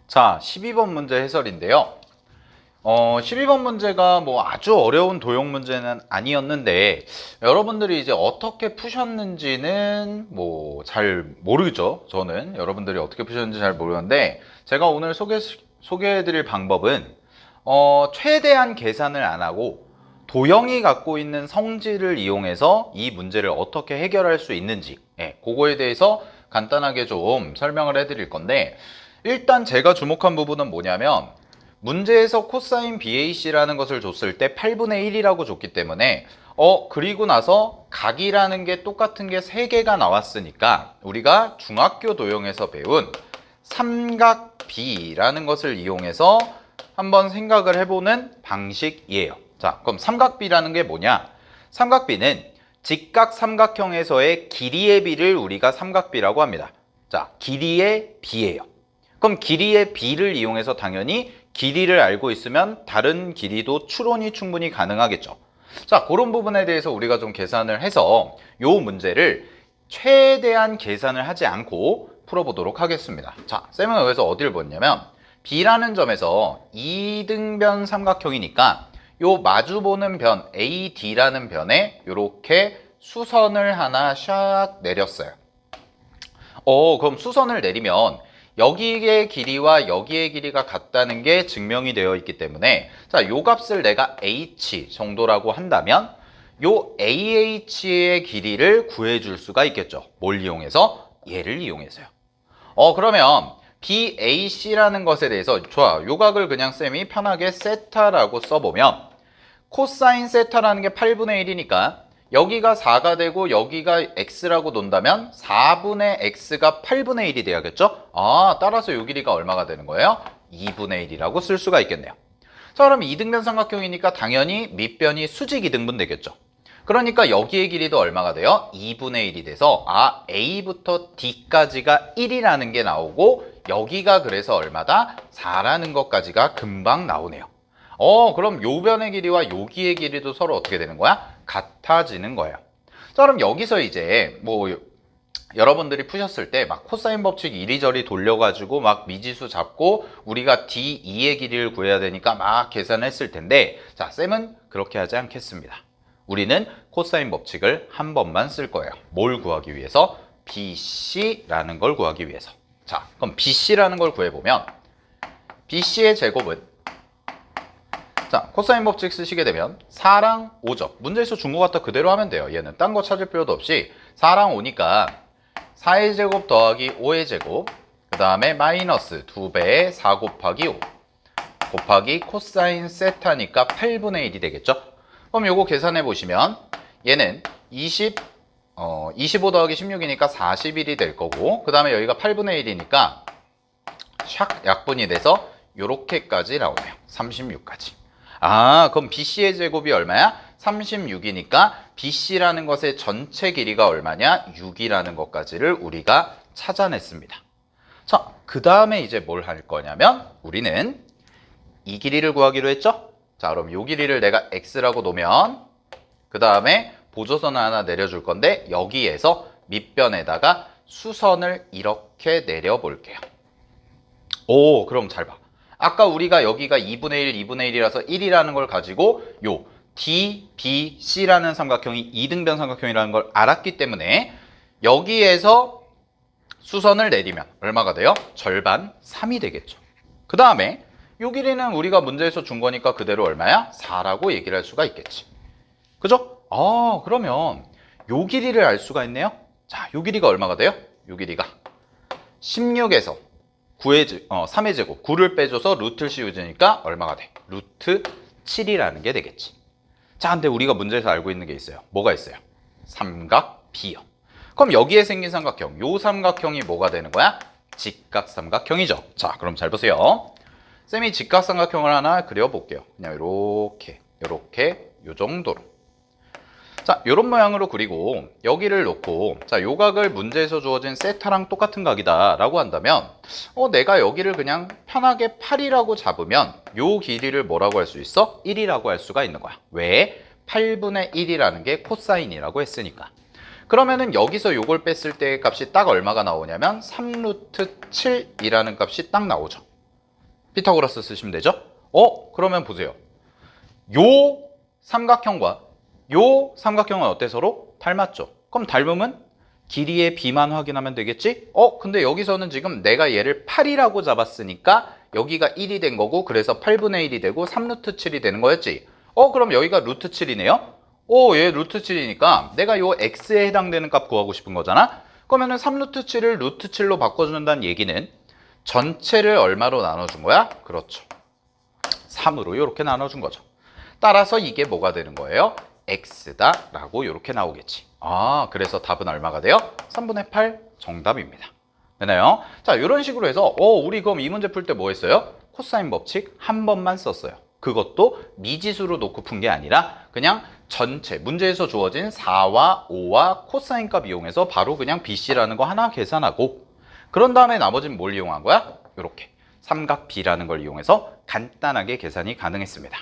자, 12번 문제 해설인데요. 12번 문제가 뭐 아주 어려운 도형 문제는 아니었는데 여러분들이 이제 어떻게 푸셨는지는 뭐 잘 모르죠. 저는 여러분들이 어떻게 푸셨는지 잘 모르는데 제가 오늘 소개해드릴 방법은 최대한 계산을 안 하고 도형이 갖고 있는 성질을 이용해서 이 문제를 어떻게 해결할 수 있는지 그거에 대해서 간단하게 좀 설명을 해드릴 건데 일단 제가 주목한 부분은 뭐냐면 문제에서 코사인 BAC라는 것을 줬을 때 8분의 1이라고 줬기 때문에 그리고 나서 각이라는 게 똑같은 게 3개가 나왔으니까 우리가 중학교 도형에서 배운 삼각비라는 것을 이용해서 한번 생각을 해보는 방식이에요. 자, 그럼 삼각비라는 게 뭐냐? 삼각비는 직각 삼각형에서의 길이의 비를 우리가 삼각비라고 합니다. 자, 길이의 비예요. 그럼 길이의 비를 이용해서 당연히 길이를 알고 있으면 다른 길이도 추론이 충분히 가능하겠죠. 자, 그런 부분에 대해서 우리가 좀 계산을 해서 이 문제를 최대한 계산을 하지 않고 풀어보도록 하겠습니다. 자, 쌤은 여기서 어디를 보냐면 B라는 점에서 이등변 삼각형이니까 요 마주보는 변 AD라는 변에 이렇게 수선을 하나 샥 내렸어요. 그럼 수선을 내리면 여기의 길이와 여기의 길이가 같다는 게 증명이 되어 있기 때문에 자, 요 값을 내가 h 정도라고 한다면 요 ah의 길이를 구해줄 수가 있겠죠. 뭘 이용해서? 얘를 이용해서요. 그러면 BAC라는 것에 대해서 좋아, 요 각을 그냥 쌤이 편하게 세타라고 써보면 코사인 세타라는 게 8분의 1이니까 여기가 4가 되고 여기가 x라고 논다면 4분의 x가 8분의 1이 돼야겠죠? 따라서 요 길이가 얼마가 되는 거예요? 2분의 1이라고 쓸 수가 있겠네요. 자, 그럼 이등변 삼각형이니까 당연히 밑변이 수직 이등분 되겠죠. 그러니까 여기의 길이도 얼마가 돼요? 2분의 1이 돼서 A부터 D까지가 1이라는 게 나오고 여기가 그래서 얼마다? 4라는 것까지가 금방 나오네요. 그럼 요 변의 길이와 여기의 길이도 서로 어떻게 되는 거야? 같아지는 거예요. 자, 그럼 여기서 이제 뭐 여러분들이 푸셨을 때 막 코사인 법칙 이리저리 돌려가지고 막 미지수 잡고 우리가 D2의 길이를 구해야 되니까 막 계산했을 텐데 자, 쌤은 그렇게 하지 않겠습니다. 우리는 코사인 법칙을 한 번만 쓸 거예요. 뭘 구하기 위해서? BC라는 걸 구하기 위해서. 자, 그럼 BC라는 걸 구해보면 BC의 제곱은 자, 코사인 법칙 쓰시게 되면 4랑 5죠. 문제에서 준 것 같다 그대로 하면 돼요. 얘는 딴 거 찾을 필요도 없이 4랑 5니까 4의 제곱 더하기 5의 제곱 그 다음에 마이너스 2배의 4 곱하기 5 곱하기 코사인 세타니까 8분의 1이 되겠죠. 그럼 요거 계산해 보시면 얘는 25 더하기 16이니까 41이 될 거고 그 다음에 여기가 8분의 1이니까 샥 약분이 돼서 요렇게까지 나오네요. 36까지. 그럼 BC의 제곱이 얼마야? 36이니까 BC라는 것의 전체 길이가 얼마냐? 6이라는 것까지를 우리가 찾아냈습니다. 자, 그 다음에 이제 뭘 할 거냐면 우리는 이 길이를 구하기로 했죠? 자, 그럼 이 길이를 내가 x라고 놓으면 그 다음에 보조선을 하나 내려줄 건데 여기에서 밑변에다가 수선을 이렇게 내려볼게요. 그럼 잘 봐. 아까 우리가 여기가 2분의 1, 2분의 1이라서 1이라는 걸 가지고 요 D, B, C라는 삼각형이 이등변 삼각형이라는 걸 알았기 때문에 여기에서 수선을 내리면 얼마가 돼요? 절반 3이 되겠죠. 그 다음에 요 길이는 우리가 문제에서 준 거니까 그대로 얼마야? 4라고 얘기를 할 수가 있겠지. 그죠? 그러면 요 길이를 알 수가 있네요. 자, 요 길이가 얼마가 돼요? 요 길이가 16에서 3의 제곱 9를 빼줘서 루트를 씌우니까 얼마가 돼? 루트 7이라는 게 되겠지. 자, 근데 우리가 문제에서 알고 있는 게 있어요. 뭐가 있어요? 삼각비요. 그럼 여기에 생긴 삼각형, 요 삼각형이 뭐가 되는 거야? 직각삼각형이죠. 자, 그럼 잘 보세요. 쌤이 직각삼각형을 하나 그려볼게요. 그냥 이렇게 요 정도로. 자, 요런 모양으로 그리고 여기를 놓고 자, 요 각을 문제에서 주어진 세타랑 똑같은 각이다 라고 한다면 내가 여기를 그냥 편하게 8이라고 잡으면 요 길이를 뭐라고 할 수 있어? 1이라고 할 수가 있는 거야. 왜? 8분의 1이라는 게 코사인이라고 했으니까. 그러면은 여기서 요걸 뺐을 때 값이 딱 얼마가 나오냐면 3루트 7이라는 값이 딱 나오죠. 피타고라스 쓰시면 되죠? 그러면 보세요. 요 삼각형과 요 삼각형은 어때 서로? 닮았죠? 그럼 닮으면 길이의 비만 확인하면 되겠지? 근데 여기서는 지금 내가 얘를 8이라고 잡았으니까 여기가 1이 된 거고 그래서 8분의 1이 되고 3루트 7이 되는 거였지? 그럼 여기가 루트 7이네요? 얘 루트 7이니까 내가 요 x에 해당되는 값 구하고 싶은 거잖아? 그러면은 3루트 7을 루트 7로 바꿔준다는 얘기는 전체를 얼마로 나눠준 거야? 그렇죠. 3으로 이렇게 나눠준 거죠. 따라서 이게 뭐가 되는 거예요? x다 라고 이렇게 나오겠지. 그래서 답은 얼마가 돼요? 3분의 8 정답입니다. 되나요? 자, 이런 식으로 해서 우리 그럼 이 문제 풀 때 뭐 했어요? 코사인 법칙 한 번만 썼어요. 그것도 미지수로 놓고 푼 게 아니라 그냥 전체 문제에서 주어진 4와 5와 코사인 값 이용해서 바로 그냥 BC라는 거 하나 계산하고 그런 다음에 나머지는 뭘 이용한 거야? 이렇게 삼각 B라는 걸 이용해서 간단하게 계산이 가능했습니다.